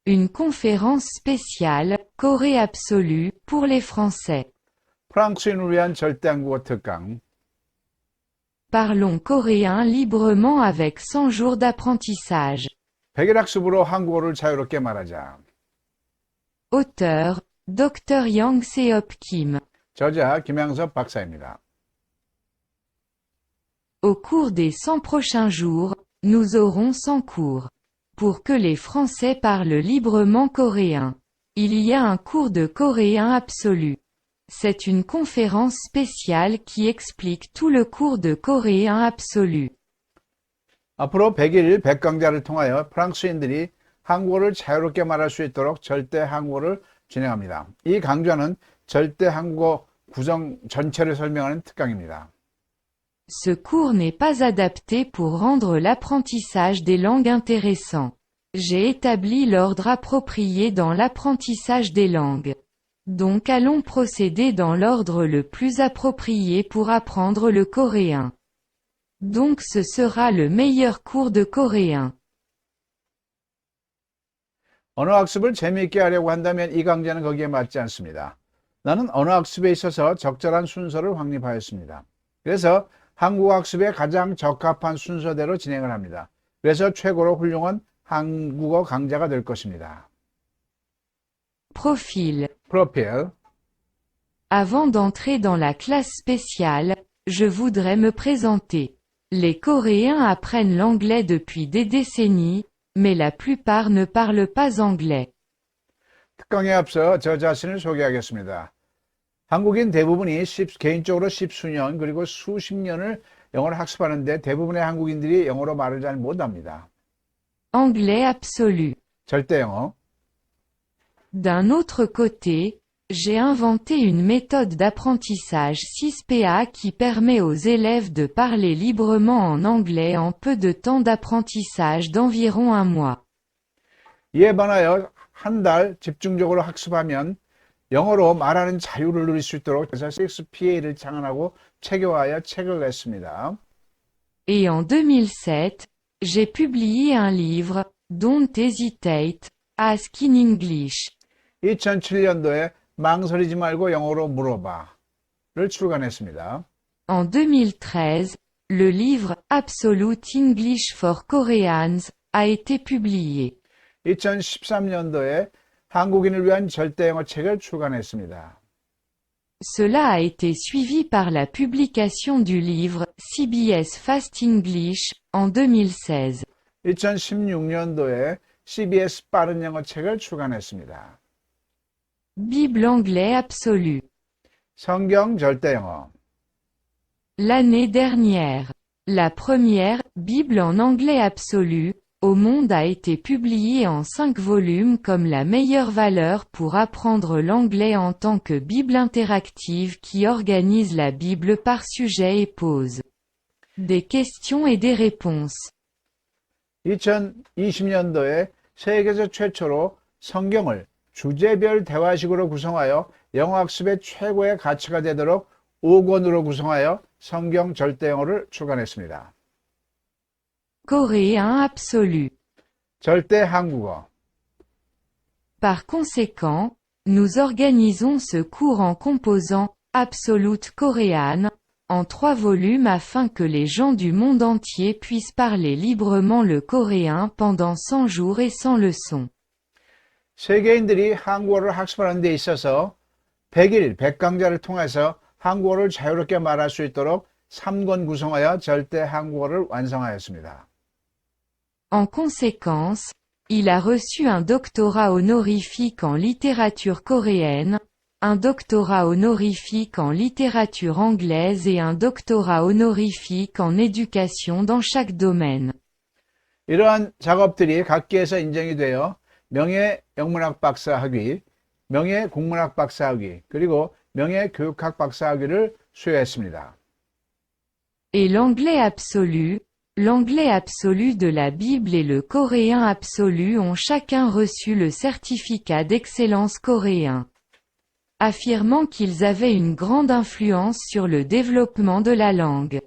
Une conférence spéciale, Corée absolue, pour les Français. 프랑스인을 위한 절대 한국어 특강. Parlons coréen librement avec 100 jours d'apprentissage. 백일학습으로 한국어를 자유롭게 말하자. Auteur, Dr Yang Seop Kim. 저자 김양섭 박사입니다. Au cours des 100 prochains jours, nous aurons 100 cours. Pour que les Français parlent librement coréen. Il y a un cours de coréen absolu. C'est une conférence spéciale qui explique tout le cours de coréen absolu. 앞으로 100일 백강좌를 통하여 프랑스인들이 한국어를 자유롭게 말할 수 있도록 절대 한국어를 진행합니다. 이 강좌는 절대 한국어 구성 전체를 설명하는 특강입니다. Ce cours n'est pas adapté pour rendre l'apprentissage des langues intéressant. J'ai établi l'ordre approprié dans l'apprentissage des langues. Donc allons procéder dans l'ordre le plus approprié pour apprendre le coréen. Donc ce sera le meilleur cours de coréen. 언어학습을 재미있게 하려고 한다면 이 강좌는 거기에 맞지 않습니다. 나는 언어학습에 있어서 적절한 순서를 확립하였습니다. 그래서 한국어학습에 가장 적합한 순서대로 진행을 합니다. 그래서 최고로 훌륭한 한국어 강좌가 될 것입니다. Profil. 프로필. Avant d'entrer dans la classe spéciale, je voudrais me présenter. Les Coréens apprennent l'anglais depuis des décennies, mais la plupart ne parlent pas anglais. 특강에 앞서 저 자신을 소개하겠습니다. 한국인 대부분이 개인적으로 십수년 그리고 수십 년을 영어를 학습하는데 대부분의 한국인들이 영어로 말을 잘 못합니다. Anglais absolu. 절대 영어. D'un autre côté, j'ai inventé une méthode d'apprentissage 6PA qui permet aux élèves de parler librement en anglais en peu de temps d'apprentissage d'environ un mois. 이에 반하여 한 달 집중적으로 학습하면 영어로 말하는 자유를 누릴 수 있도록 그래서 6PA를 창안하고 체계화하여 책을 냈습니다. Et en 2007, j'ai publié un livre, Don't Hesitate, Ask in English. 2007년도에 망설이지 말고 영어로 물어봐를 출간했습니다. En 2013, le livre Absolute English for Koreans a été publié. 2013년도에 한국인을 위한 절대 영어 책을 출간했습니다. Cela a été suivi par la publication du livre CBS Fast English en 2016. 2016년도에 CBS 빠른 영어 책을 출간했습니다. Bible anglais absolu. 성경 절대 영어. L'année dernière, la première Bible en anglais absolu au monde a été publiée en 5 volumes comme la meilleure valeur pour apprendre l'anglais en tant que Bible interactive qui organise la Bible par sujet et pose des questions et des réponses. 2020년도에 세계에서 최초로 성경을 주제별 대화식으로 구성하여 영어학습의 최고의 가치가 되도록 5권으로 구성하여 성경 절대 영어를 출간했습니다. Coréen absolu. 절대 한국어. Par conséquent, nous organisons ce cours en composant Absolute Korean en 3 volumes afin que les gens du monde entier puissent parler librement le coréen pendant 100 jours et sans leçon. 세계인들이 한국어를 학습하는 데 있어서 100일 백강좌를 통해서 한국어를 자유롭게 말할 수 있도록 3권 구성하여 절대 한국어를 완성하였습니다. En conséquence, il a reçu un doctorat honorifique en littérature coréenne, un doctorat honorifique en littérature anglaise et un doctorat honorifique en éducation dans chaque domaine. 이러한 작업들이 각기에서 인정이 되어 명예 영문학 박사 학위, 명예 국문학 박사 학위, 그리고 명예 교육학 박사 학위를 수여했습니다. Et l'anglais absolu de la Bible et le coréen absolu ont chacun reçu le certificat d'excellence coréen, affirmant qu'ils avaient une grande influence sur le développement de la langue.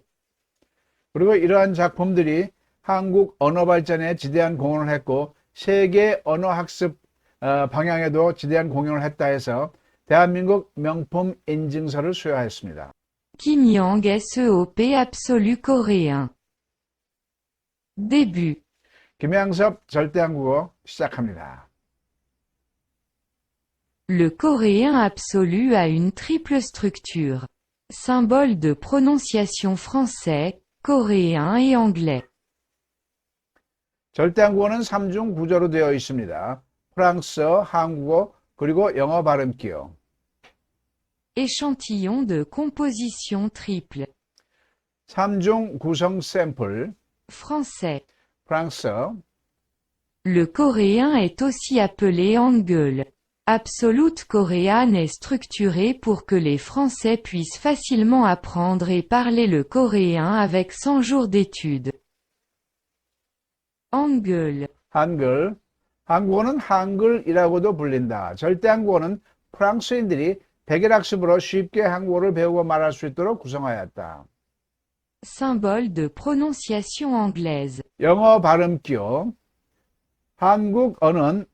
그리고 이러한 작품들이 한국 언어 발전에 지대한 공헌을 했고 세계 언어 학습 방향에도 지대한 공연을 했다 해서 대한민국 명품 인증서를 수여하였습니다. Kim Yang SEOP absolu coréen. Début. 김양섭 절대한국어 시작합니다. Le coréen absolu a une triple structure. Symbole de prononciation français, coréen et anglais. 절대한국어는 3중 구조로 되어 있습니다. 프랑스어, 한국어, 그리고 영어 발음기요. Échantillon de composition triple. 3중 구성 샘플, Français. 프랑스어. Le coréen est aussi appelé hangul. Absolute coréane est structurée pour que les Français puissent facilement apprendre et parler le coréen avec 100 jours d'études. Hangul. 한글. 한국어는 한글이라고도 불린다. 절대한국어는 프랑스인들이 백일학습으로 쉽게 한국어를 배우고 말할 수 있도록 구성하였다. Symbole de prononciation anglaise. 영어 발음기요. 한국어는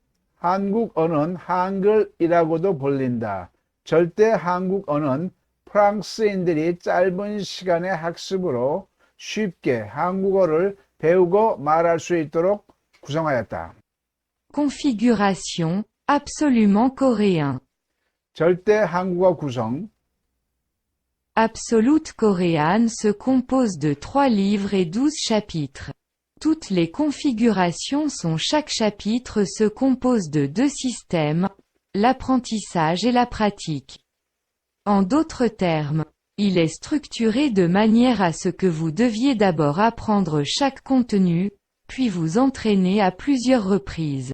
한글이라고도 불린다. 절대 한국어는 프랑스인들이 짧은 시간의 학습으로 쉽게 한국어를 배우고 말할 수 있도록 구성하였다. Configuration, absolument coréen. 절대 한국어 구성. Absolute coréane se compose de 3 livres et 12 chapitres. Toutes les configurations sont chaque chapitre se compose de 2 systèmes, l'apprentissage et la pratique. En d'autres termes, il est structuré de manière à ce que vous deviez d'abord apprendre chaque contenu, puis vous entraîner à plusieurs reprises.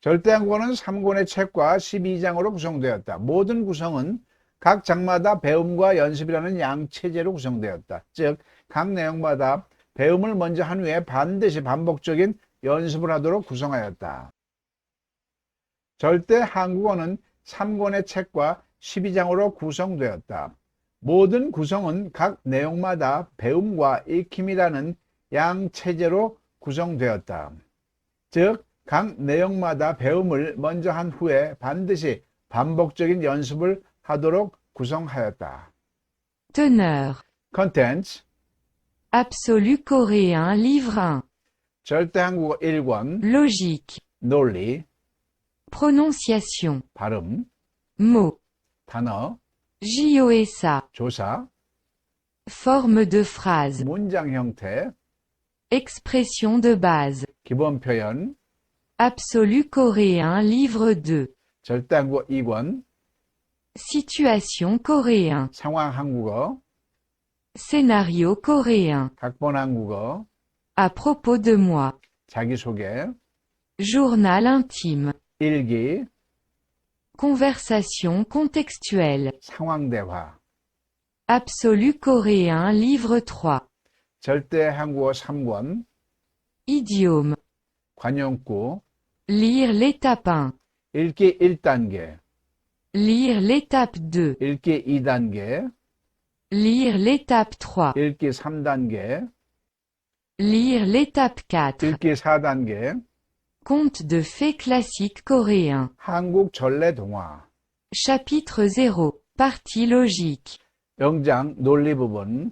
절대한국어는 3권의 책과 12장으로 구성되었다. 모든 구성은 각 장마다 배움과 연습이라는 양체제로 구성되었다. 즉, 각 내용마다 배움을 먼저 한 후에 반드시 반복적인 연습을 하도록 구성하였다. 절대 한국어는 3권의 책과 12장으로 구성되었다. 모든 구성은 각 내용마다 배움과 익힘이라는 양체제로 구성되었다. 즉, 각 내용마다 배움을 먼저 한 후에 반드시 반복적인 연습을 하도록 구성하였다. Teneur. 컨텐츠. Absolu coréen livre 1. 절대 한국어 1권. Logique. 논리. Prononciation. 발음. Mots. 단어. JOSA. 조사. Forme de phrase. 문장 형태. Expression de base. 기본 표현. Absolu coréen livre 2. 절대 한국어 2권. Situation coréen. 상황 한국어. Scénario coréen. 각본 한국어. À propos de moi. 자기소개. Journal intime. 일기. Conversation contextuelle. 상황 대화. Absolu coréen livre 3. 절대 한국어 3권. Idiome. 관용구. Lire l'étape 1. 읽기 1단계. Lire l'étape 2. 읽기 2단계. Lire l'étape 3. 읽기 3단계. Lire l'étape 4. 읽기 4단계. Conte de fées classiques coréens. 한국 전래 동화. Chapitre 0. Partie logique. 영장 논리 부분.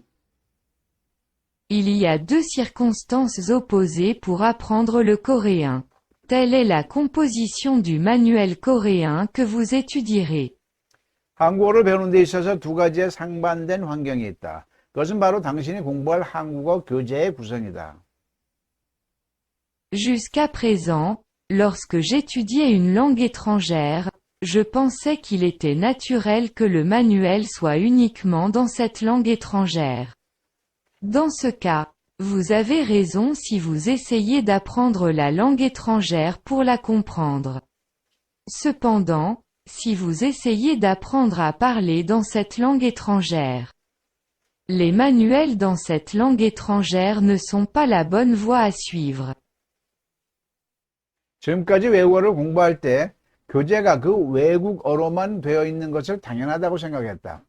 Il y a 2 circonstances opposées pour apprendre le coréen. Telle est la composition du manuel coréen que vous étudierez. 한국어를 배우는 데 있어서 2가지의 상반된 환경이 있다. 그것은 바로 당신이 공부할 한국어 교재의 구성이다. Jusqu'à présent, lorsque j'étudiais une langue étrangère, je pensais qu'il était naturel que le manuel soit uniquement dans cette langue étrangère. Dans ce cas, vous avez raison si vous essayez d'apprendre la langue étrangère pour la comprendre. Cependant, si vous essayez d'apprendre à parler dans cette langue étrangère, les manuels dans cette langue étrangère ne sont pas la bonne voie à suivre. 지금까지 외국어를 공부할 때 교재가 그 외국어로만 되어 있는 것을 당연하다고 생각했다.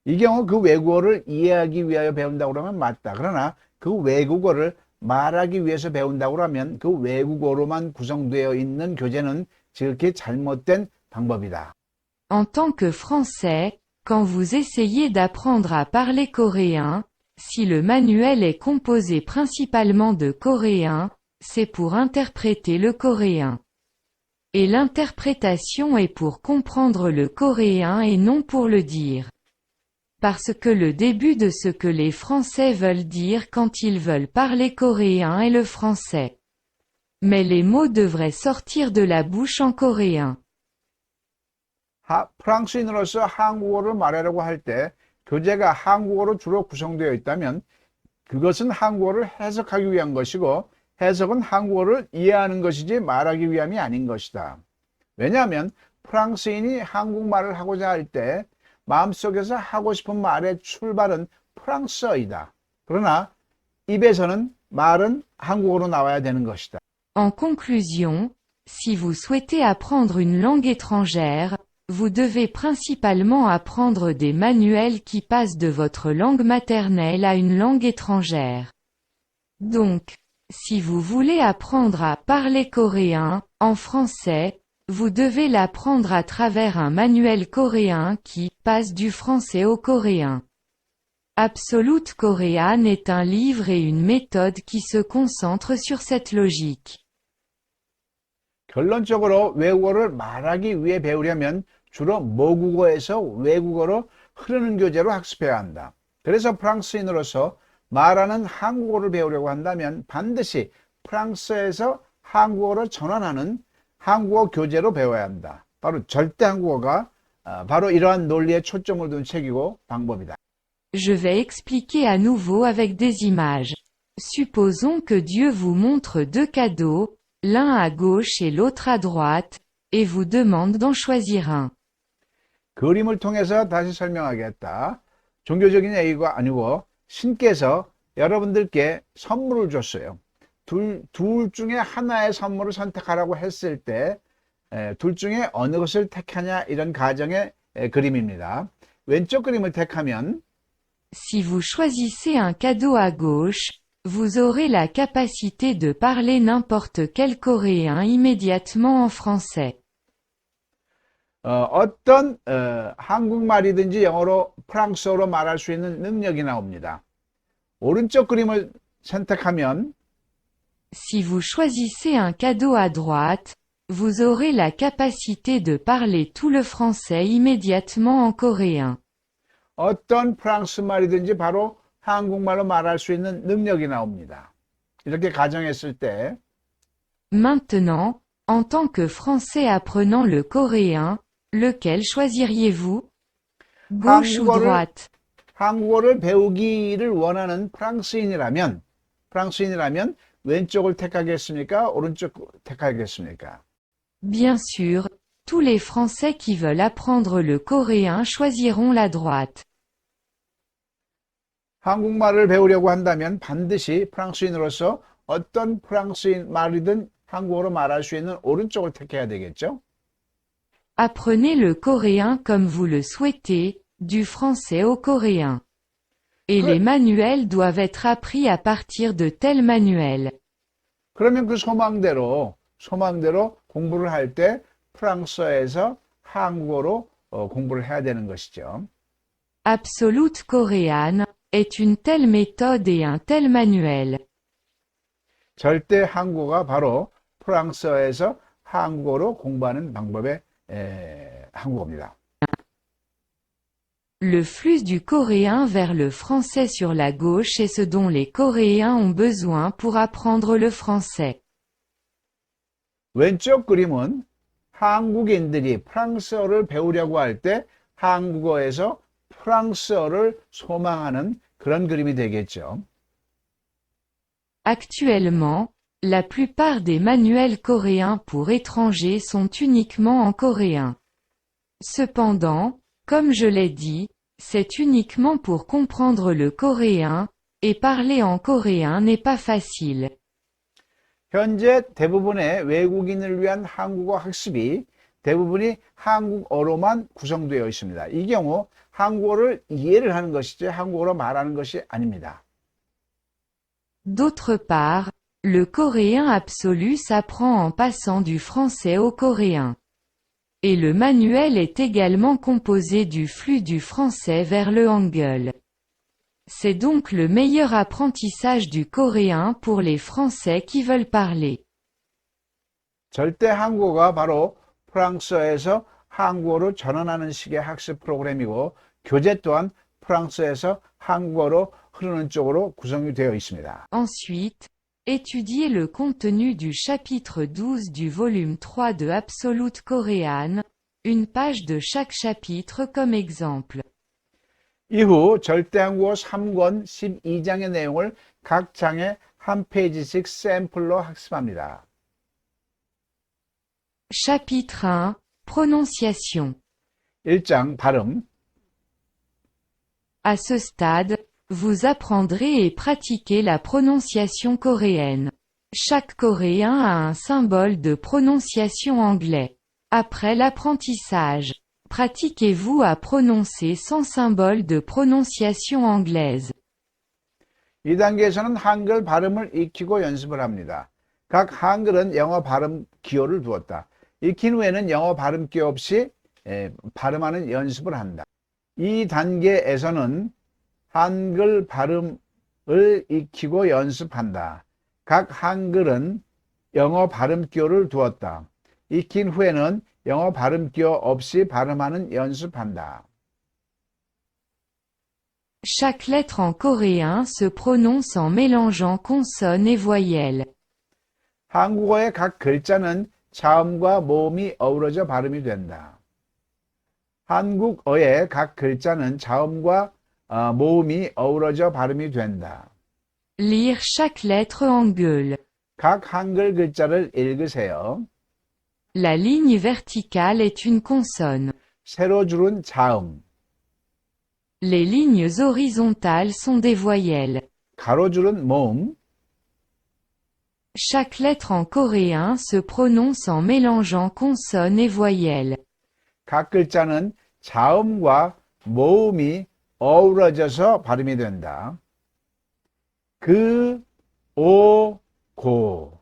이 경우 그 외국어를 이해하기 위하여 배운다고 그러면 맞다. 그러나 그 외국어를 말하기 위해서 배운다고 하면 그 외국어로만 구성되어 있는 교재는 지극히 잘못된 방법이다. En tant que français, quand vous essayez d'apprendre à parler coréen, si le manuel est composé principalement de coréen, c'est pour interpréter le coréen. Et l'interprétation est pour comprendre le coréen et non pour le dire. Parce que le début de ce que les Français veulent dire quand ils veulent parler coréen est le français. Mais les mots devraient sortir de la bouche en coréen. 프랑스인으로서 한국어를 말하려고 할 때 교재가 한국어로 주로 구성되어 있다면 그것은 한국어를 해석하기 위한 것이고 해석은 한국어를 이해하는 것이지 말하기 위함이 아닌 것이다. 왜냐하면 프랑스인이 한국말을 하고자 할 때 마음속에서 하고 싶은 말의 출발은 프랑스어이다. 그러나 입에서는 말은 한국어로 나와야 되는 것이다. En conclusion, si vous souhaitez apprendre une langue étrangère, vous devez principalement apprendre des manuels qui passent de votre langue maternelle à une langue étrangère. Donc, si vous voulez apprendre à parler coréen, en français, vous devez l'apprendre à travers un manuel coréen qui passe du français au coréen. Absolute Korean est un livre et une méthode qui se concentrent sur cette logique. 결론적으로 외국어를 말하기 위해 배우려면 주로 모국어에서 외국어로 흐르는 교재로 학습해야 한다. 그래서 프랑스인으로서 말하는 한국어를 배우려고 한다면 반드시 프랑스에서 한국어로 전환하는 한국어 교재로 배워야 한다. 바로 절대 한국어가 바로 이러한 논리에 초점을 둔 책이고 방법이다. Je vais expliquer à nouveau avec des images. Supposons que Dieu vous montre deux cadeaux, l'un à gauche et l'autre à droite, et vous demande d'en choisir un. 그림을 통해서 다시 설명하겠다. 종교적인 얘기가 아니고 신께서 여러분들께 선물을 줬어요. 둘 중에 하나의 선물을 선택하라고 했을 때 둘 중에 어느 것을 택하냐 이런 가정의 그림입니다. 왼쪽 그림을 택하면 Si vous choisissez un cadeau à gauche, vous aurez la capacité de parler n'importe quel coréen immédiatement en français. 어떤 한국말이든지 영어로 프랑스어로 말할 수 있는 능력이 나옵니다. 오른쪽 그림을 선택하면 Si vous choisissez un cadeau à droite, vous aurez la capacité de parler tout le français immédiatement en coréen. 어떤 프랑스 말이든지 바로 한국말로 말할 수 있는 능력이 나옵니다. 이렇게 가정했을 때 Maintenant, en tant que français apprenant le coréen, lequel choisiriez-vous? Gauche ou droite? 한국어를 배우기를 원하는 프랑스인이라면 왼쪽을 택하겠습니까? 오른쪽 택하겠습니까? Bien sûr, tous les Français qui veulent apprendre le coréen choisiront la droite. 한국말을 배우려고 한다면 반드시 프랑스인으로서 어떤 프랑스인 말이든 한국어로 말할 수 있는 오른쪽을 택해야 되겠죠? Apprenez le coréen comme vous le souhaitez, du français au coréen. Et les manuels doivent être appris à partir de tels manuels. 그러면 그 소망대로 공부를 할 때 프랑스어에서 한국어로 공부를 해야 되는 것이죠. Absolute Korean est une telle méthode et un tel manuel. 절대 한국어가 바로 프랑스어에서 한국어로 공부하는 방법의 한국어입니다. Le flux du coréen vers le français sur la gauche est ce dont les Coréens ont besoin pour apprendre le français. 왼쪽 그림은 한국인들이 프랑스어를 배우려고 할 때 한국어에서 프랑스어를 소망하는 그런 그림이 되겠죠. Actuellement, la plupart des manuels coréens pour étrangers sont uniquement en coréen. Cependant, comme je l'ai dit, c'est uniquement pour comprendre le coréen, et parler en coréen n'est pas facile. 현재 대부분의 외국인을 위한 한국어 학습이 대부분이 한국어로만 구성되어 있습니다. 이 경우 한국어를 이해를 하는 것이지 한국어로 말하는 것이 아닙니다. D'autre part, le coréen absolu s'apprend en passant du français au coréen. Et le manuel est également composé du flux du français vers le hangul. C'est donc le meilleur apprentissage du coréen pour les Français qui veulent parler. 절대 한국어가 바로 프랑스어에서 한국어로 전환하는 식의 학습 프로그램이고 교재 또한 프랑스에서 한국어로 흐르는 쪽으로 구성이 되어 있습니다. Ensuite, étudiez le contenu du chapitre 12 du volume 3 de Absolute Korean, une page de chaque chapitre comme exemple. 이후 절대 한국어 3권 12장의 내용을 각 장에 한 페이지씩 샘플로 학습합니다. Chapitre 1, Prononciation. 1장 발음. À ce stade, vous apprendrez et pratiquez la prononciation coréenne. Chaque coréen a un symbole de prononciation anglais. Après l'apprentissage, pratiquez-vous à prononcer sans symbole de prononciation anglaise. 2단계에서는 한글 발음을 익히고 연습을 합니다. 각 한글은 영어 발음 기호를 두었다. 익힌 후에는 영어 발음 기호 없이 발음하는 연습을 한다. 이 단계에서는 한글 발음을 익히고 연습한다. 각 한글은 영어 발음 기호를 두었다. 익힌 후에는 영어 발음 기호 없이 발음하는 연습한다. Chaque lettre en coréen se prononce en mélangeant consonnes et voyelles. 한국어의 각 글자는 자음과 모음이 어우러져 발음이 된다. 한국어의 각 글자는 자음과 모음이 어우러져 발음이 된다. Lire chaque lettre hangul. 각 한글 글자를 읽으세요. La ligne verticale est une consonne. 세로 줄은 자음, Les lignes horizontales sont des voyelles. 가로줄은 모음. Chaque lettre en coréen se prononce en mélangeant consonnes et voyelles. 각 글자는 자음과 모음이 어우러져서 발음이 된다. 그, 오, 고,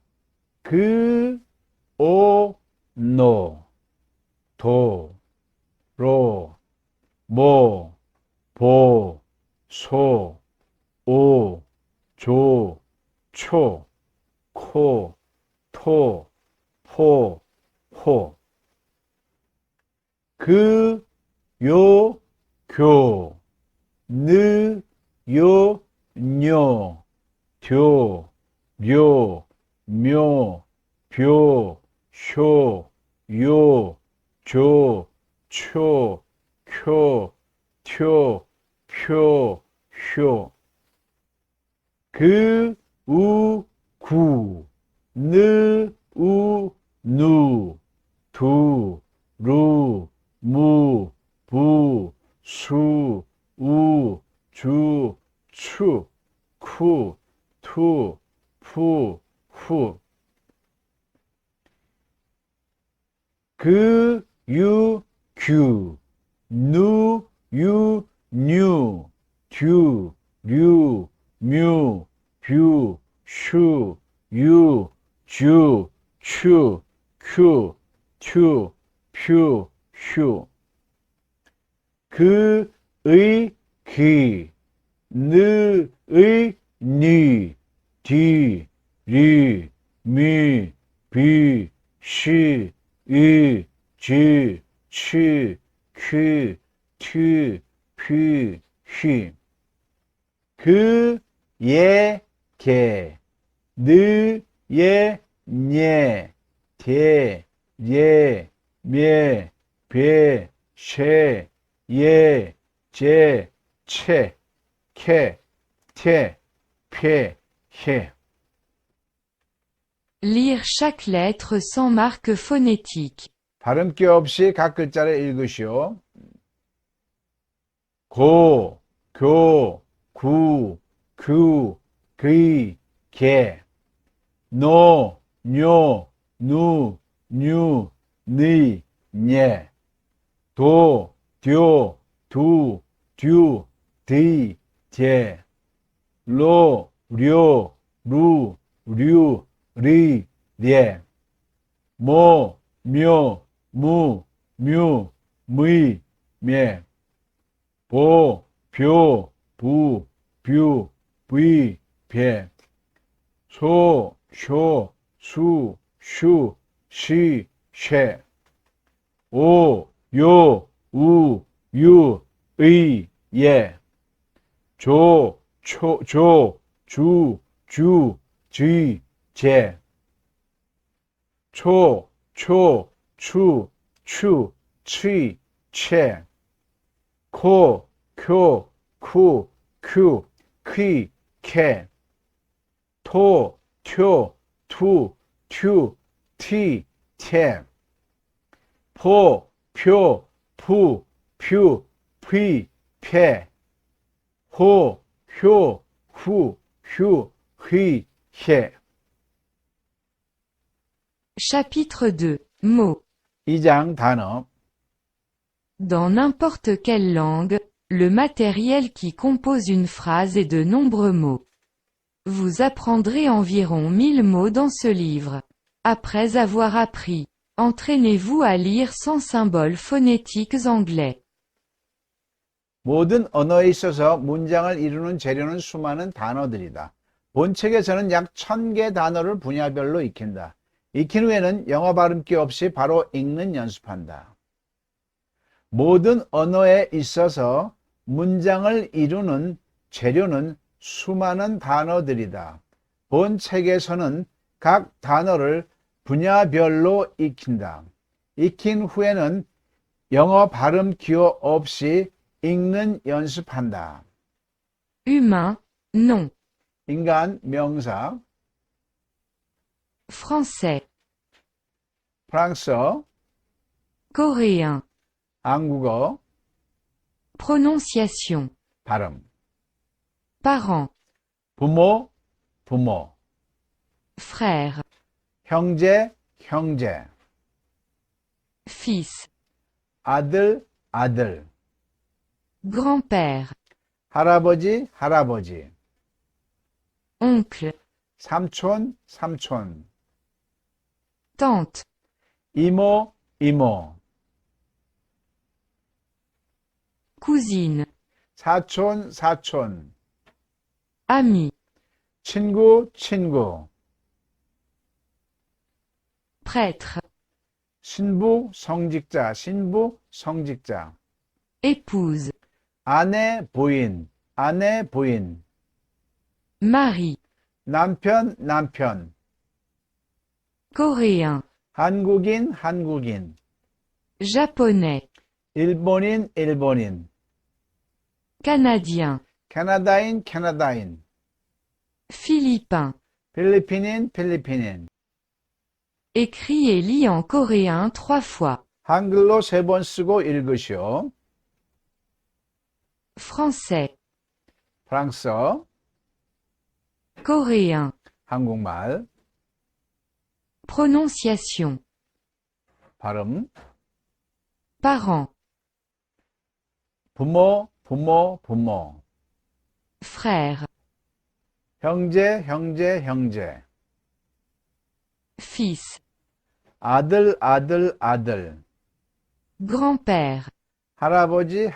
그, 오, 노, 도, 로, 모, 보, 소, 오, 조, 초, 코, 토, 포, 호. 그, 요, 교, 느, 요, 뇨, 교, 묘, 묘, 벼, 쇼, 요, 조, 초, 쿄, 튀, 표, 효. 그, 우, 구, 느, 우, 누, 두, 루, 무, 부, 수, 우, 주, 추, 쿠, 투, 푸, 후. 그, 유, 규, 누, 유, 뉴, 듀, 류, 뮤, 뷰, 슈, 유, 주, 추, 큐, 튜, 퓨, 휴. 그, 의, 귀, 느, 의, 니, 디, 리, 미, 비, 시, 이, 지, 치, 퀴, 튀, 피, 휘. 그, 예, 개, 느, 예, 녜, 대, 예, 매, 배, 쉐, 예, 제, 채, 캐, 태, 폐, 해. Lire chaque lettre sans marque phonétique. 발음기 없이 각 글자를 읽으시오. 고, 교, 구, 규, 귀, 개. 노, 뇨, 누, 뉴, 니, 녜. 도, 듀, 두, 듀, 디, 제. 로, 료, 루, 류, 리, lie, 모, 묘, 무, 뮤, 무이, mě , 보, 뷰, 부, 뷰, 부이, 배, 소, 쇼, 수, 슈, 시, 쉐, 오, 요, 우, 유, 의, 예, 조, 조, 주, 지, 제, 초, 추, 취, 채, 코, 쿄, 큐, 퀴, 캐, 토, 튜, 티, 태, 포, 표, 퓨, 피, 패, 호, 효, 휴, 휘, 해. Chapitre 2. Mots. 2장 단어. Dans n'importe quelle langue, le matériel qui compose une phrase est de nombreux mots. Vous apprendrez environ 1000 mots dans ce livre. Après avoir appris, entraînez-vous à lire sans symboles phonétiques anglais. 모든 언어에 있어서 문장을 이루는 재료는 수많은 단어들이다. 본 책에서는 약 1000개 단어를 분야별로 익힌다. 익힌 후에는 영어 발음기 없이 바로 읽는 연습한다. 모든 언어에 있어서 문장을 이루는 재료는 수많은 단어들이다. 본 책에서는 각 단어를 분야별로 익힌다. 익힌 후에는 영어 발음 기호 없이 읽는 연습한다. Humain, nom. 인간 명사, Français, 프랑스어, coréen. 한국어, Prononciation. 발음, Parent, 부모, frère, 형제, fils, 아들, grand-père, 할아버지, oncle, 삼촌, tante, 이모, cousine, 사촌, ami, 친구, prêtre, 신부, 성직자, épouse, 아내, 부인, mari, 남편, coréen, 한국인, japonais, 일본인, canadien, 캐나다인, philippin. 필리핀인, Écrit et lit en coréen 3 fois. 한글로 3번 쓰고 읽으시오. Français, 프랑스어, coréen. 한국말, Prononciation. 발음, Parent, 부모, frère, 형제, fils, 아들, grand-père, 할아버지,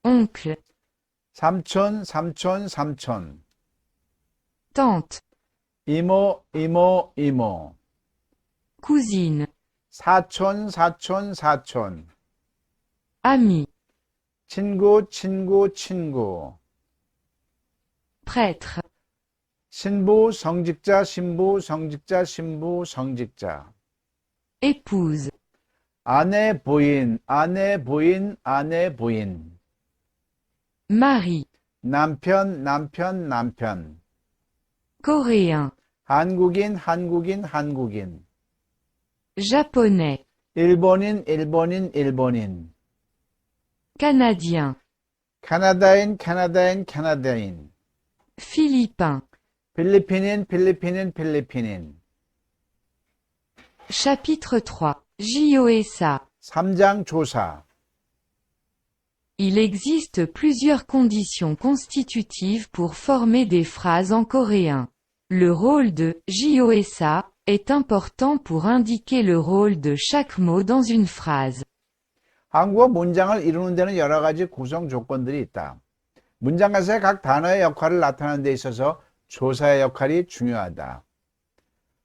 oncle, 삼촌, tante, 이모, cousine, 사촌, ami, 친구, prêtre, 신부, 성직자, épouse, 아내, 부인, mari, 남편, coréen, 한국인, japonais, 일본인, canadien, 캐나다인, philippin. 필리핀인. Chapitre 3. JOSA. 3장 조사. Il existe plusieurs conditions constitutives pour former des phrases en coréen. Le rôle de JOSA est important pour indiquer le rôle de chaque mot dans une phrase. 한국어 문장을 이루는 데는 여러 가지 구성 조건들이 있다. 문장 가사의 각 단어의 역할을 나타내는 데 있어서 조사의 역할이 중요하다.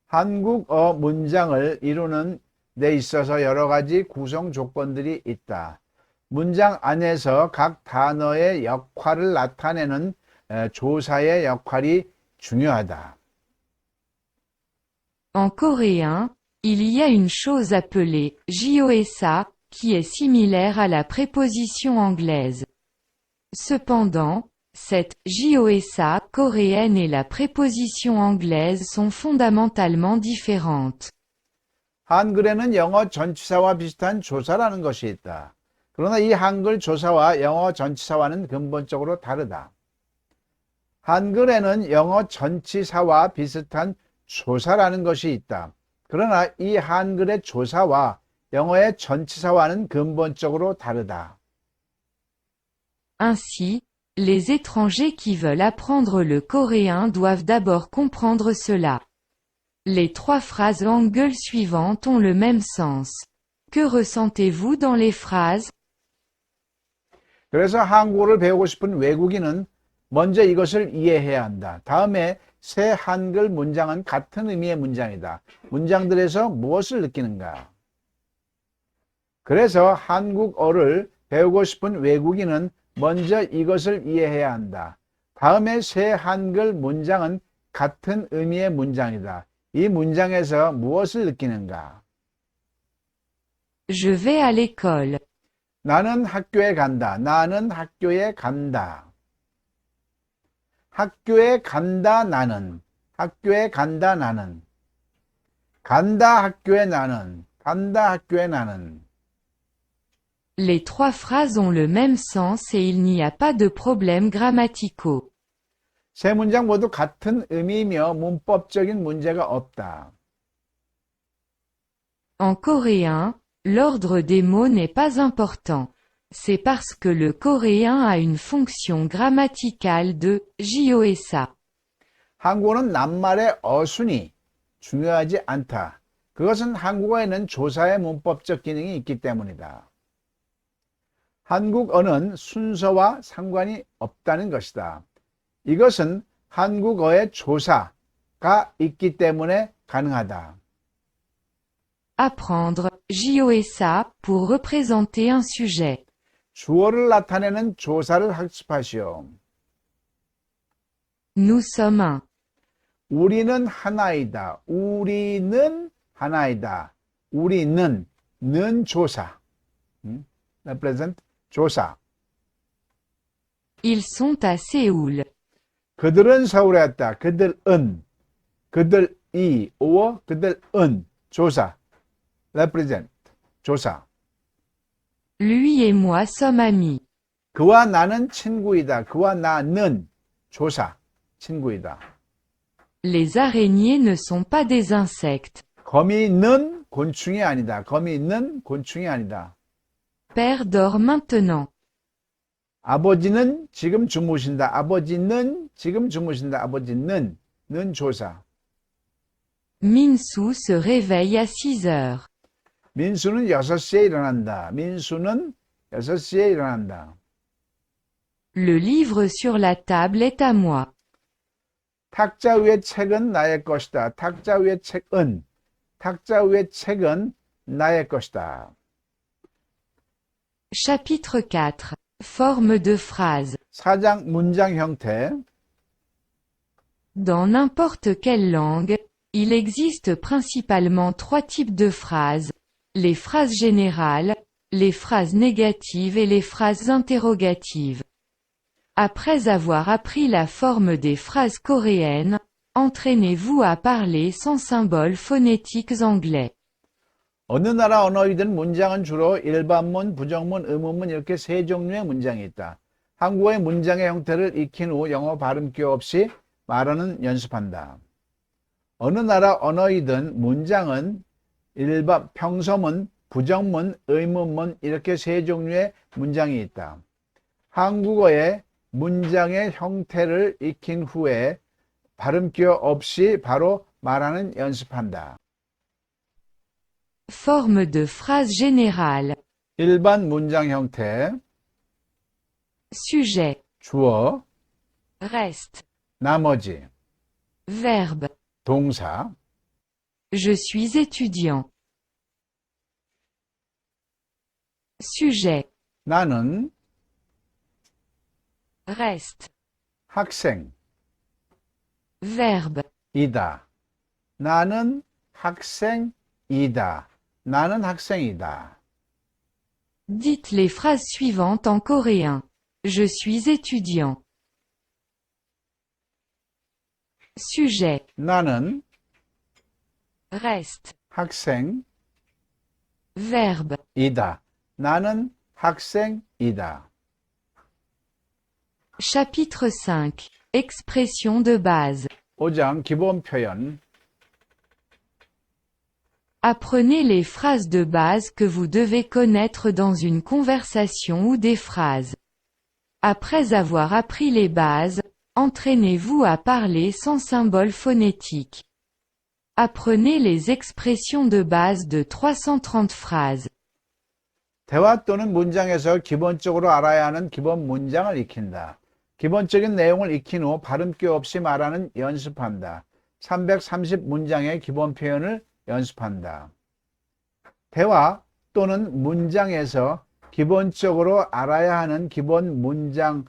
한국어 문장을 이루는 데 있어서 여러 가지 구성 조건들이 있다. 문장 안에서 각 단어의 역할을 나타내는 조사의 역할이 중요하다. En coréen, il y a une chose appelée JOSA qui est similaire à la préposition anglaise. Cependant, cette JOSA coréenne et la préposition anglaise sont fondamentalement différentes. 한글에는 영어 전치사와 비슷한 조사라는 것이 있다. 그러나 이 한글 조사와 영어 전치사와는 근본적으로 다르다. 한글에는 영어 전치사와 비슷한 조사라는 것이 있다. 그러나 이 한글의 조사와 영어의 전치사와는 근본적으로 다르다. Ainsi, les étrangers qui veulent apprendre le coréen doivent d'abord comprendre cela. Les trois phrases hangul suivantes ont le même sens. Que ressentez-vous dans les phrases? 그래서 한국어를 배우고 싶은 외국인은 먼저 이것을 이해해야 한다. 다음에 새 한글 문장은 같은 의미의 문장이다. 문장들에서 무엇을 느끼는가? 그래서 한국어를 배우고 싶은 외국인은 먼저 이것을 이해해야 한다. 다음에 새 한글 문장은 같은 의미의 문장이다. 이 문장에서 무엇을 느끼는가? Je vais à l'école. 나는 학교에 간다. 나는 학교에 간다. 학교에 간다 나는. 학교에 간다 나는. 간다 학교에 나는. 간다 학교에 나는. Les trois phrases ont le même sens et il n'y a pas de problèmes grammaticaux. 세 문장 모두 같은 의미이며 문법적인 문제가 없다. En coréen, l'ordre des mots n'est pas important. C'est parce que le coréen a une fonction grammaticale de JOSA. 한국어는 낱말의 어순이 중요하지 않다. 그것은 한국어에는 조사의 문법적 기능이 있기 때문이다. 한국어는 순서와 상관이 없다는 것이다. 이것은 한국어의 조사가 있기 때문에 가능하다. Apprendre JOSA pour représenter un sujet. 주어를 나타내는 조사를 학습하시오. Nous sommes un. 우리는 하나이다. 우리는 하나이다. 우리는 는 조사. represent 조사. Ils sont à Séoul. 그들은 서울에 왔다. 그들은, 그들이, or 그들은 조사. represent 조사. Lui et moi sommes amis. 그와 나는 친구이다. 그와 나는 조사. 친구이다. Les araignées ne sont pas des insectes. 거미는 곤충이 아니다. 거미는 곤충이 아니다. Père dort maintenant. 아버지는 지금 주무신다. 아버지는 지금 주무신다. 아버지는 는 조사. Minsu se réveille à 6 heures. 민수는 6시에 일어난다. 민수는 6시에 일어난다. Le livre sur la table est à moi. 탁자 위의 책은 나의 것이다. 탁자 위의 책은, 탁자 위의 책은 나의 것이다. Chapitre 4. Forme de phrase. 4장 문장 형태. Dans n'importe quelle langue, il existe principalement trois types de phrases. Les phrases générales, les phrases négatives et les phrases interrogatives. Après avoir appris la forme des phrases coréennes, entraînez-vous à parler sans symboles phonétiques anglais. 어느 나라 언어이든 문장은 주로 일반문, 부정문, 의문문 이렇게 세 종류의 문장이 있다. 한국어의 문장의 형태를 익힌 후 영어 발음기 없이 말하는 연습한다. 어느 나라 언어이든 문장은 평서문, 부정문, 의문문 이렇게 세 종류의 문장이 있다. 한국어의 문장의 형태를 익힌 후에 발음 기호 없이 바로 말하는 연습한다. Forme de phrase générale. 일반 문장 형태, Sujet. 주어, Reste. 나머지, Verbe. 동사, Je suis étudiant. Sujet. 나는 Reste. 학생, Verbe. 이다. 나는 학생이다. 나는 학생이다. Dites les phrases suivantes en coréen. Je suis étudiant. Sujet. 나는 Reste. 학생이다. Verbe. 나는 학생이다. Chapitre 5. Expression de base. 5장 기본 표현. Apprenez les phrases de base que vous devez connaître dans une conversation ou des phrases. Après avoir appris les bases, entraînez-vous à parler sans symbole phonétique. Apprenez les expressions de base de 330 phrases. 대화 또는 문장에서 기본적으로 알아야 하는 기본 문장을 익힌다. 기본적인 내용을 익힌 후 발음기 없이 말하는 연습한다. 330 문장의 기본 표현을 연습한다. 대화 또는 문장에서 기본적으로 알아야 하는 기본 문장을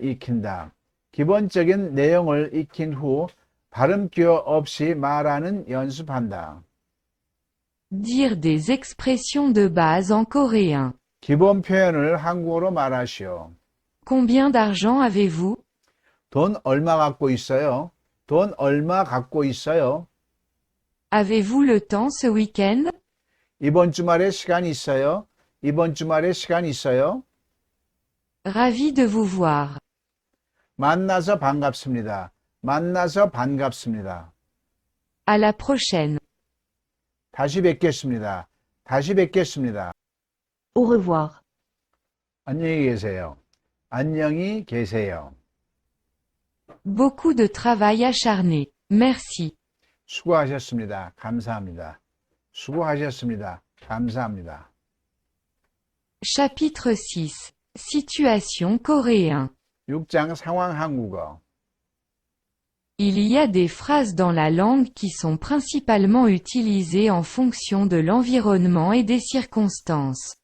익힌다. 기본적인 내용을 익힌 후 발음 기호 없이 말하는 연습한다. Dire des expressions de base en coréen. 기본 표현을 한국어로 말하시오. Combien d'argent avez-vous? 돈 얼마 갖고 있어요? 돈 얼마 갖고 있어요? Avez-vous le temps ce week-end? 이번 주말에 시간 있어요? 이번 주말에 시간 있어요? Ravi de vous voir. 만나서 반갑습니다. 만나서 반갑습니다. À la prochaine. 다시 뵙겠습니다. 다시 뵙겠습니다. Au revoir. 안녕히 계세요. 안녕히 계세요. Beaucoup de travail acharné. Merci. 수고하셨습니다. 감사합니다. 수고하셨습니다. 감사합니다. Chapitre 6. Situation coréen. 6장 상황 한국어. Il y a des phrases dans la langue qui sont principalement utilisées en fonction de l'environnement et des circonstances.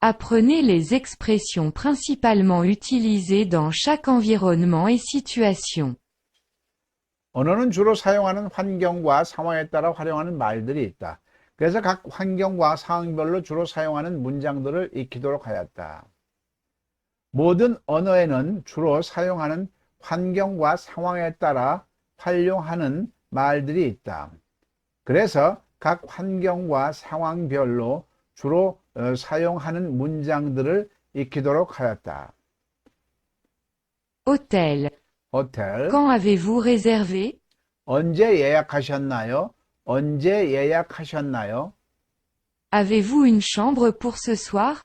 Apprenez les expressions principalement utilisées dans chaque environnement et situation. 언어는 주로 사용하는 환경과 상황에 따라 활용하는 말들이 있다. 그래서 각 환경과 상황별로 주로 사용하는 문장들을 익히도록 하였다. 모든 언어에는 주로 사용하는 환경과 상황에 따라 활용하는 말들이 있다. 그래서 각 환경과 상황별로 주로 사용하는 문장들을 익히도록 하였다. Hôtel. 호텔. Quand avez-vous réservé? 언제 예약하셨나요? 언제 예약하셨나요? Avez-vous une chambre pour ce soir?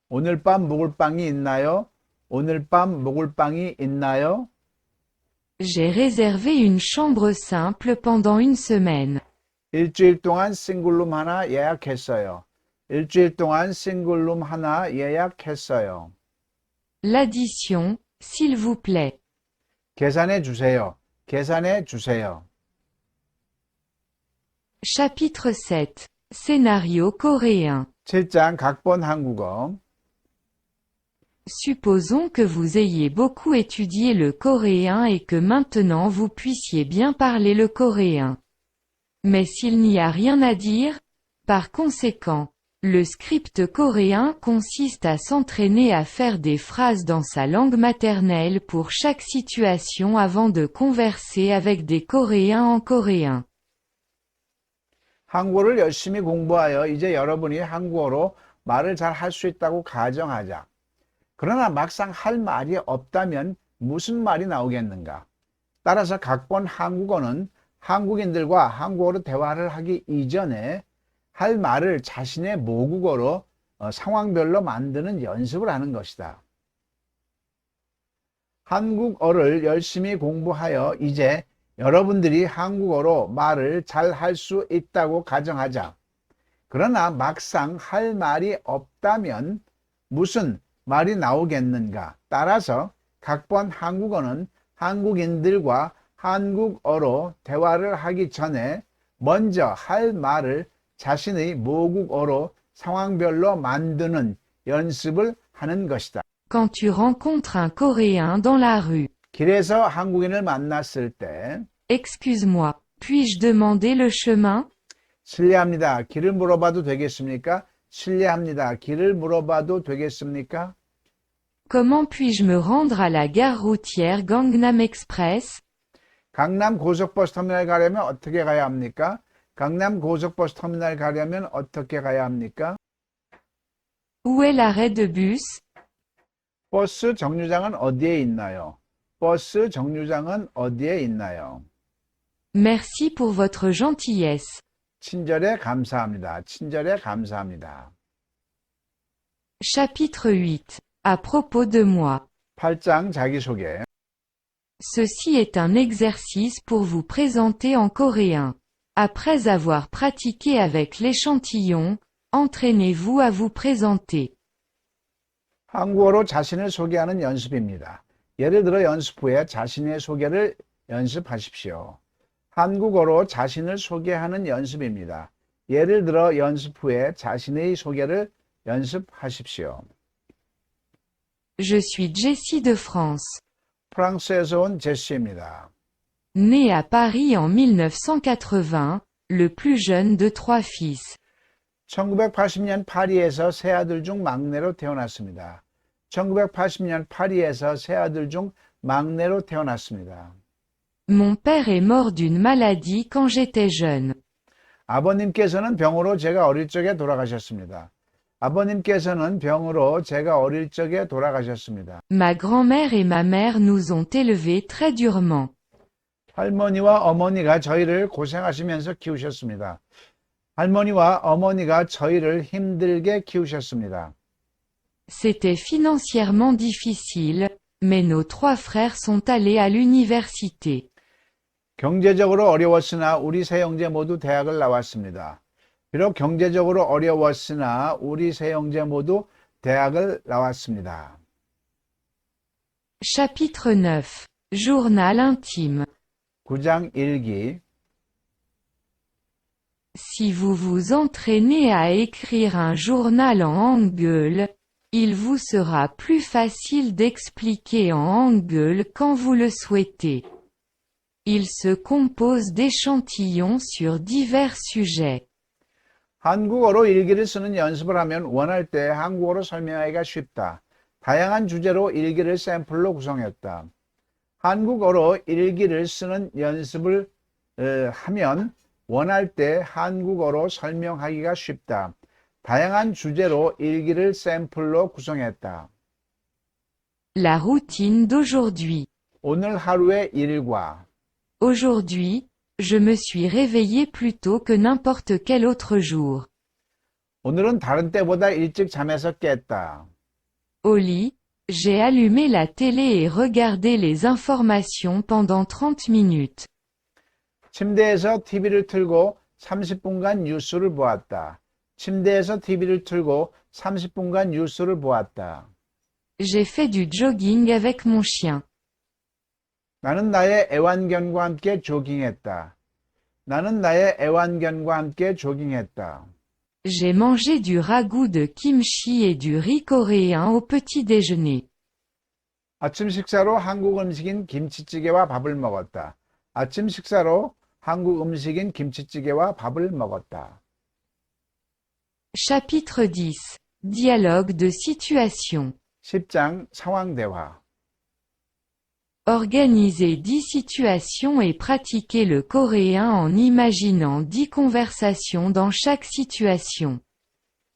오늘 밤 묵을 방이 있나요? 오늘 밤 묵을 방이 있나요? J'ai réservé une chambre simple pendant une semaine. 일주일 동안 싱글룸 하나 예약했어요. 일주일 동안 싱글룸 하나 예약했어요. L'addition, s'il vous plaît. 계산해 주세요. 계산해 주세요. Chapitre 7. Scénario coréen. 7장 각본 한국어. Supposons que vous ayez beaucoup étudié le coréen et que maintenant vous puissiez bien parler le coréen. Mais s'il n'y a rien à dire, par conséquent, le script coréen consiste à s'entraîner à faire des phrases dans sa langue maternelle pour chaque situation avant de converser avec des Coréens en coréen. 한국어를 열심히 공부하여 이제 여러분이 한국어로 말을 잘 할 수 있다고 가정하자. 그러나 막상 할 말이 없다면 무슨 말이 나오겠는가? 따라서 각본 한국어는 한국인들과 한국어로 대화를 하기 이전에 할 말을 자신의 모국어로 상황별로 만드는 연습을 하는 것이다. 한국어를 열심히 공부하여 이제 여러분들이 한국어로 말을 잘 할 수 있다고 가정하자. 그러나 막상 할 말이 없다면 무슨 말이 나오겠는가? 따라서 각번 한국어는 한국인들과 한국어로 대화를 하기 전에 먼저 할 말을 자신의 모국어로 상황별로 만드는 연습을 하는 것이다. Quand tu rencontres un Coréen dans la rue, 길에서 한국인을 만났을 때 excuse-moi, puis-je demander le chemin? 실례합니다. 길을 물어봐도 되겠습니까? 실례합니다. 길을 물어봐도 되겠습니까? Comment puis-je me rendre à la gare routière Gangnam Express? 강남 고속버스 터미널 가려면 어떻게 가야 합니까? 강남 고속버스 터미널 가려면 어떻게 가야 합니까? Où est l'arrêt de bus? 버스 정류장은 어디에 있나요? 버스 정류장은 어디에 있나요? Merci pour votre gentillesse. 친절에 감사합니다. 친절에 감사합니다. Chapitre 8. À propos de moi. 8장 자기소개. Ceci est un exercice pour vous présenter en coréen. Après avoir pratiqué avec l'échantillon, entraînez-vous à vous présenter. 한국어로 자신을 소개하는 연습입니다. 예를 들어 연습 후에 자신의 소개를 연습하십시오. 한국어로 자신을 소개하는 연습입니다. 예를 들어 연습 후에 자신의 소개를 연습하십시오. Je suis Jessie de France. 프랑스에서 온 제시입니다. Né à Paris en 1980, le plus jeune de trois fils. 1980년 파리에서 세 아들 중 막내로 태어났습니다. 1980년 파리에서 세 아들 중 막내로 태어났습니다. Mon père est mort d'une maladie quand j'étais jeune. 아버님께서는 병으로 제가 어릴 적에 돌아가셨습니다. 아버님께서는 병으로 제가 어릴 적에 돌아가셨습니다. Ma grand-mère et ma mère nous ont élevés très durement. 할머니와 어머니가 저희를 고생하시면서 키우셨습니다. 할머니와 어머니가 저희를 힘들게 키우셨습니다. C'était financièrement difficile, mais nos trois frères sont allés à l'université. 경제적으로 어려웠으나 우리 세 형제 모두 대학을 나왔습니다. 비록 경제적으로 어려웠으나 우리 세 형제 모두 대학을 나왔습니다. Chapitre 9. Journal intime. 9장 일기. Si vous vous entraînez à écrire un journal en hangul, il vous sera plus facile d'expliquer en hangul quand vous le souhaitez. Il se compose d'échantillons sur divers sujets. 한국어로 일기를 쓰는 연습을 하면 원할 때 한국어로 설명하기가 쉽다. 다양한 주제로 일기를 샘플로 구성했다. 한국어로 일기를 쓰는 연습을 하면 원할 때 한국어로 설명하기가 쉽다. 다양한 주제로 일기를 샘플로 구성했다. La routine d'aujourd'hui. 오늘 하루의 일과 Aujourd'hui, je me suis réveillé plus tôt que n'importe quel autre jour. 오늘은 다른 때보다 일찍 잠에서 깼다. Au lit, j'ai allumé la télé et regardé les informations pendant 30 minutes. 침대에서 TV를 틀고 30분간 뉴스를 보았다. 침대에서 TV를 틀고 30분간 뉴스를 보았다. J'ai fait du jogging avec mon chien. 나는 나의 애완견과 함께 조깅했다. 나는 나의 애완견과 함께 조깅했다. J'ai mangé du ragoût de kimchi et du riz coréen au petit déjeuner. 아침 식사로 한국 음식인 김치찌개와 밥을 먹었다. 아침 식사로 한국 음식인 김치찌개와 밥을 먹었다. Chapitre 10. Dialogue de situation. 10장 상황 대화. Organisez 10 situations et pratiquez le coréen en imaginant 10 conversations dans chaque situation.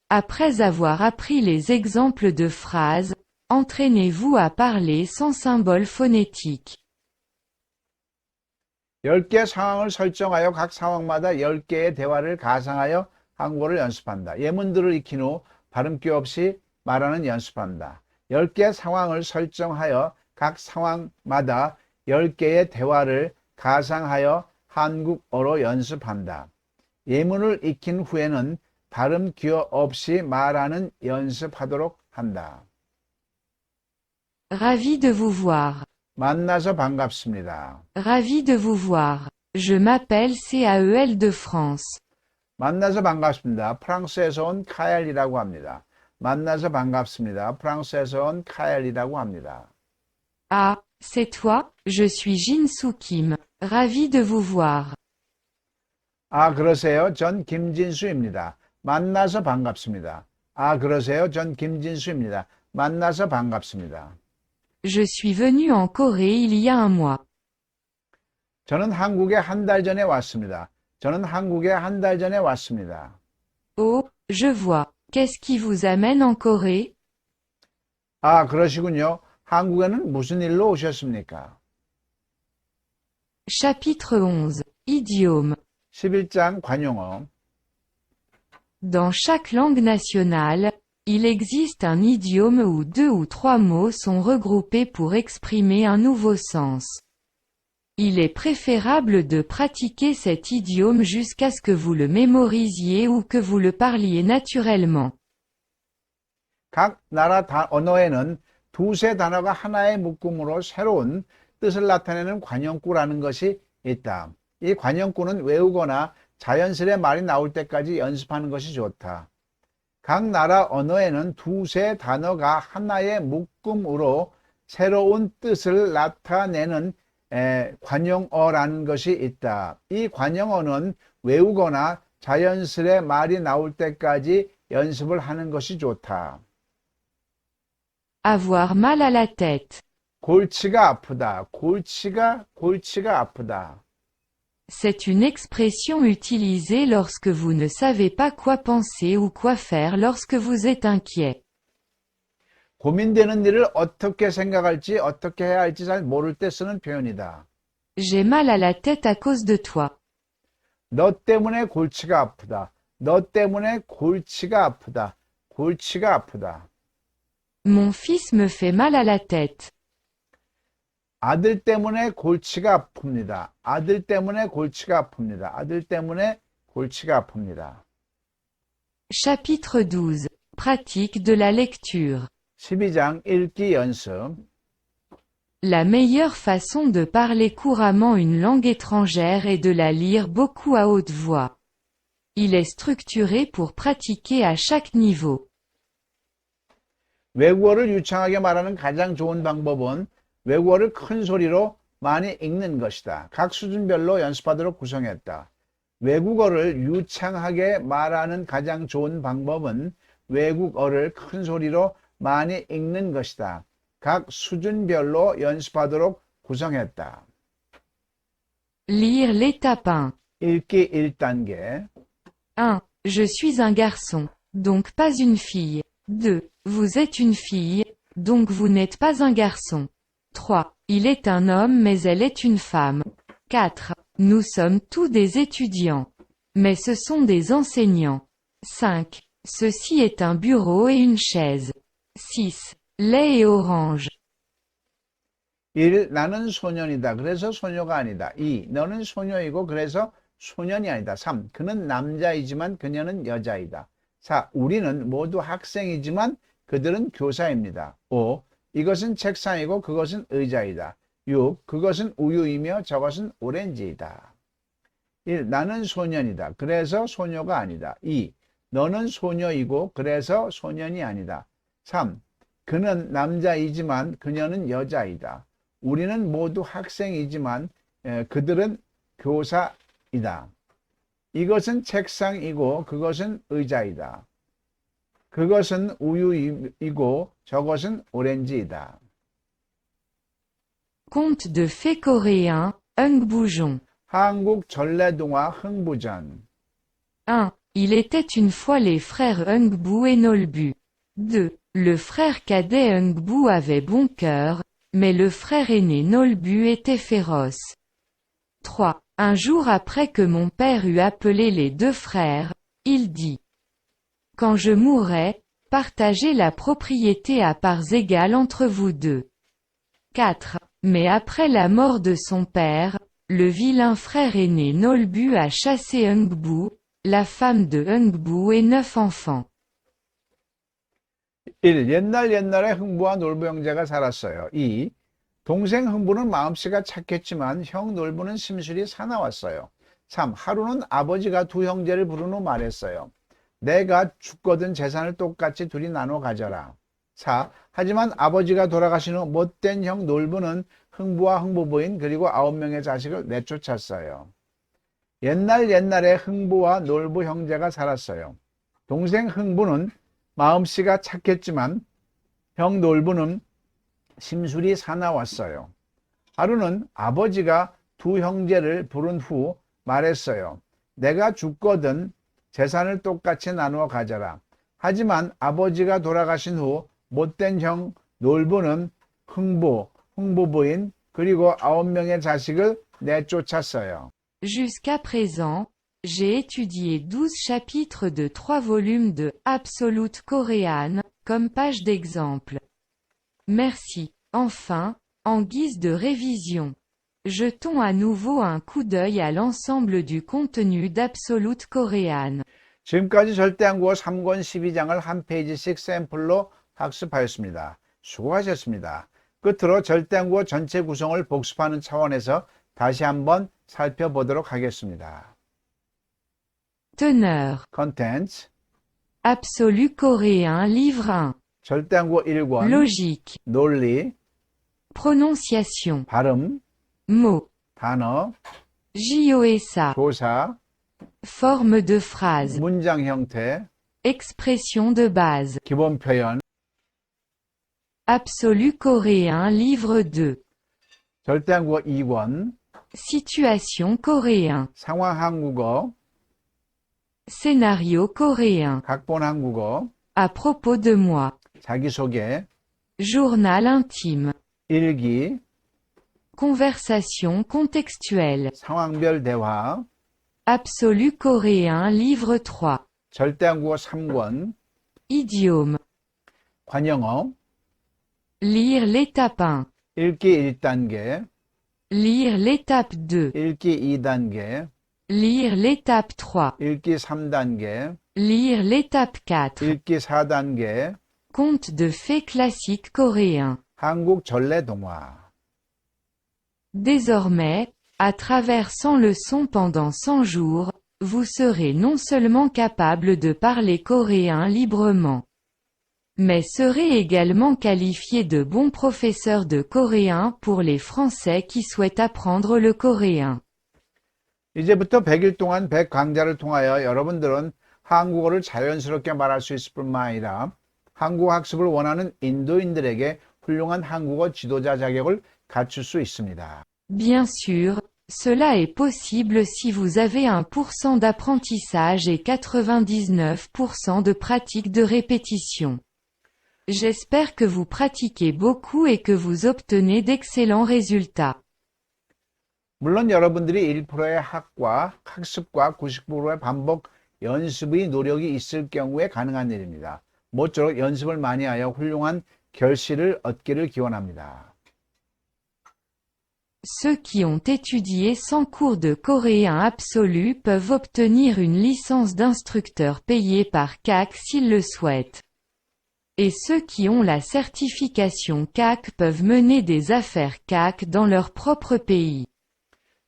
Après avoir appris les exemples de phrases, entraînez-vous à parler sans symbole phonétique. 10개 상황을 설정하여 각 상황마다 10개의 대화를 가상하여 한국어를 연습한다. 예문들을 익힌 후 발음기 없이 말하는 연습한다. 10개 상황을 설정하여 각 상황마다 10개의 대화를 가상하여 한국어로 연습한다. 예문을 익힌 후에는 발음 기호 없이 말하는 연습하도록 한다. Ravi de vous voir. 만나서 반갑습니다. Ravi de vous voir. Je m'appelle CAEL de France. 만나서 반갑습니다. 프랑스에서 온 카엘이라고 합니다. 만나서 반갑습니다. 프랑스에서 온 카엘이라고 합니다. Ah, c'est toi? Je suis Jin Soo Kim. Ravi de vous voir. 아, 그러세요? 전 김진수입니다. 만나서 반갑습니다. 아, 그러세요? 전 김진수입니다. 만나서 반갑습니다. Je suis venu en Corée il y a un mois. 저는 한국에 한 달 전에 왔습니다. 저는 한국에 한 달 전에 왔습니다. Oh, je vois. Qu'est-ce qui vous amène en Corée? 아, 그러시군요. 한국에는 무슨 일로 오셨습니까? Chapitre 11. Idiome. 11장 관용어. Dans chaque langue nationale, il existe un idiome où 2 ou 3 mots sont regroupés pour exprimer un nouveau sens. Il est préférable de pratiquer cet idiome jusqu'à ce que vous le mémorisiez ou que vous le parliez naturellement. 각 나라 언어에는 두세 단어가 하나의 묶음으로 새로운 뜻을 나타내는 관용구라는 것이 있다. 이 관용구는 외우거나 자연스레 말이 나올 때까지 연습하는 것이 좋다. 각 나라 언어에는 두세 단어가 하나의 묶음으로 새로운 뜻을 나타내는 관용어라는 것이 있다. 이 관용어는 외우거나 자연스레 말이 나올 때까지 연습을 하는 것이 좋다. Avoir mal à la tête. 골치가 아프다. 골치가 아프다. C'est une expression utilisée lorsque vous ne savez pas quoi penser ou quoi faire lorsque vous êtes inquiet. 고민되는 일을 어떻게 생각할지 어떻게 해야 할지 잘 모를 때 쓰는 표현이다. J'ai mal à la tête à cause de toi. 너 때문에 골치가 아프다. 너 때문에 골치가 아프다. 골치가 아프다. Mon fils me fait mal à la tête. 아들 때문에 골치가 아픕니다. 아들 때문에 골치가 아픕니다. 아들 때문에 골치가 아픕니다. Chapitre 12. Pratique de la lecture. 12장 읽기 연습. La meilleure façon de parler couramment une langue étrangère est de la lire beaucoup à haute voix. Il est structuré pour pratiquer à chaque niveau. 외국어를 유창하게 말하는 가장 좋은 방법은 외국어를 큰 소리로 많이 읽는 것이다. 각 수준별로 연습하도록 구성했다. 외국어를 유창하게 말하는 가장 좋은 방법은 외국어를 큰 소리로 많이 읽는 것이다. 각 수준별로 연습하도록 구성했다. Lire l'étape 1. 읽기 1단계. 1. Je suis un garçon, donc pas une fille. 2. Vous êtes une fille, donc vous n'êtes pas un garçon. 3. Il est un homme mais elle est une femme. 4. Nous sommes tous des étudiants. Mais ce sont des enseignants. 5. Ceci est un bureau et une chaise. 6. Lait et orange. 1. 나는 소년이다. 그래서 소녀가 아니다. 2. 너는 소녀이고 그래서 소년이 아니다. 3. 그는 남자이지만 그녀는 여자이다. 4. 우리는 모두 학생이지만 그들은 교사입니다. 5. 이것은 책상이고 그것은 의자이다. 6. 그것은 우유이며 저것은 오렌지이다. 1. 나는 소년이다. 그래서 소녀가 아니다. 2. 너는 소녀이고 그래서 소년이 아니다. 3. 그는 남자이지만 그녀는 여자이다. 우리는 모두 학생이지만 그들은 교사이다. 이것은 책상이고 그것은 의자이다. 그것은 우유이고 저것은 오렌지이다. Conte de fées coréen, Ung Boujon. 한국 전래동화 흥부전. 1. Il était une fois les frères Ungbu et Nolbu. 2. Le frère cadet Ungbu avait bon cœur, mais le frère aîné Nolbu était féroce. 3. Un jour après que mon père eut appelé les 2 frères, il dit: Quand je mourrai, partagez la propriété à parts égales entre vous 2. 4. Mais après la mort de son père, le vilain frère aîné Nolbu a chassé Ungbu, la femme de Ungbu et 9 enfants. 1. 옛날에 흥부와 놀부 형제가 살았어요. 2. 동생 흥부는 마음씨가 착했지만 형 놀부는 심술이 사나웠어요. 3. 하루는 아버지가 두 형제를 부른 후 말했어요. 내가 죽거든 재산을 똑같이 둘이 나눠 가져라. 4. 하지만 아버지가 돌아가신 후 못된 형 놀부는 흥부와 흥부부인 그리고 9명의 자식을 내쫓았어요. 옛날에 흥부와 놀부 형제가 살았어요. 동생 흥부는 마음씨가 착했지만 형 놀부는 심술이 사나웠어요. 하루는 아버지가 두 형제를 부른 후 말했어요. 내가 죽거든 재산을 똑같이 나누어 가져라. 하지만 아버지가 돌아가신 후 못된 형 놀부는 흥부, 흥부부인 그리고 9명의 자식을 내쫓았어요. Jusqu'à présent, j'ai étudié 12 chapitres de 3 volumes de Absolute Korean, comme page d'exemple. Merci. Enfin, en guise de révision, jetons à nouveau un coup d'œil à l'ensemble du contenu d'Absolute Korean. 지금까지 절대한국어 3권 12장을 한 페이지씩 샘플로 학습하였습니다. 수고하셨습니다. 끝으로 절대한국어 전체 구성을 복습하는 차원에서 다시 한번 살펴보도록 하겠습니다. Teneur. Contents. Absolu coréen livre 1. 절대한국어 1권. Logique. 논리. Prononciation. 발음. Mots. 단어. JOSA. 조사. Forme de phrase. 문장 형태. Expression de base. 기본 표현. Absolu coréen livre 2. 절대한국어 2권. Situation coréen. 상황 한국어. Scénario coréen. 각본 한국어. À propos de moi. 자기소개. Journal intime. 일기. Conversation contextuelle. 상황별 대화. Absolu coréen livre 3. 절대한국어 3권. Idiome. 관영어. Lire l'étape 1. 읽기 1단계. Lire l'étape 2. 읽기 2단계. Lire l'étape 3. 읽기 3단계. Lire l'étape 4. 읽기 4단계. Conte de fées classiques coréens. 한국 전래 동화. Désormais, à travers 100 leçons pendant 100 jours, vous serez non seulement capable de parler coréen librement, mais serez également qualifié de bon professeur de coréen pour les Français qui souhaitent apprendre le coréen. 이제부터 100일 동안 100강좌를 통하여 여러분들은 한국어를 자연스럽게 말할 수 있을 뿐만 아니라 한국어 학습을 원하는 인도인들에게 훌륭한 한국어 지도자 자격을 갖출 수 있습니다. Bien sûr, cela est possible si vous avez 1% d'apprentissage et 99% de pratique de répétition. J'espère que vous pratiquez beaucoup et que vous obtenez d'excellents résultats. 물론 여러분들이 1%의 학습과 99%의 반복 연습의 노력이 있을 경우에 가능한 일입니다. 모쪼록 연습을 많이 하여 훌륭한 결실을 얻기를 기원합니다. Ceux qui ont étudié 100 cours de coréen absolu peuvent obtenir une licence d'instructeur payée par CAC s'ils le souhaitent. Et ceux qui ont la certification CAC peuvent mener des affaires CAC dans leur propre pays.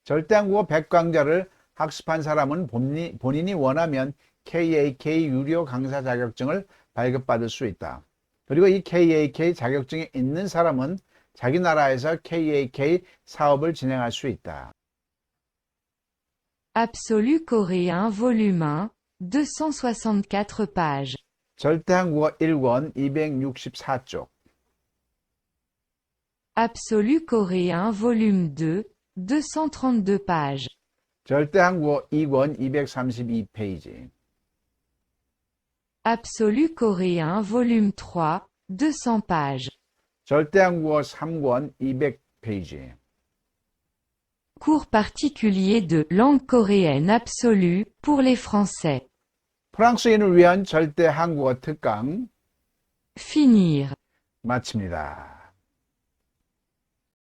절대한국어 100강좌를 학습한 사람은 본인이 원하면 KAK 유료 강사 자격증을 발급받을 수 있다. 그리고 이 KAK 자격증이 있는 사람은 자기 나라에서 KAK 사업을 진행할 수 있다. Absolu coréen volume 1, 264 pages. 절대한국어 1권 264쪽. Absolu coréen volume 2, 232 pages. 절대한국어 2권 232페이지. Absolu coréen volume 3, 200 pages. 절대한국어 3권 200페이지. Cours particulier de langue coréenne absolue pour les Français. 프랑스인을 위한 절대 한국어 특강 Finir. 마칩니다.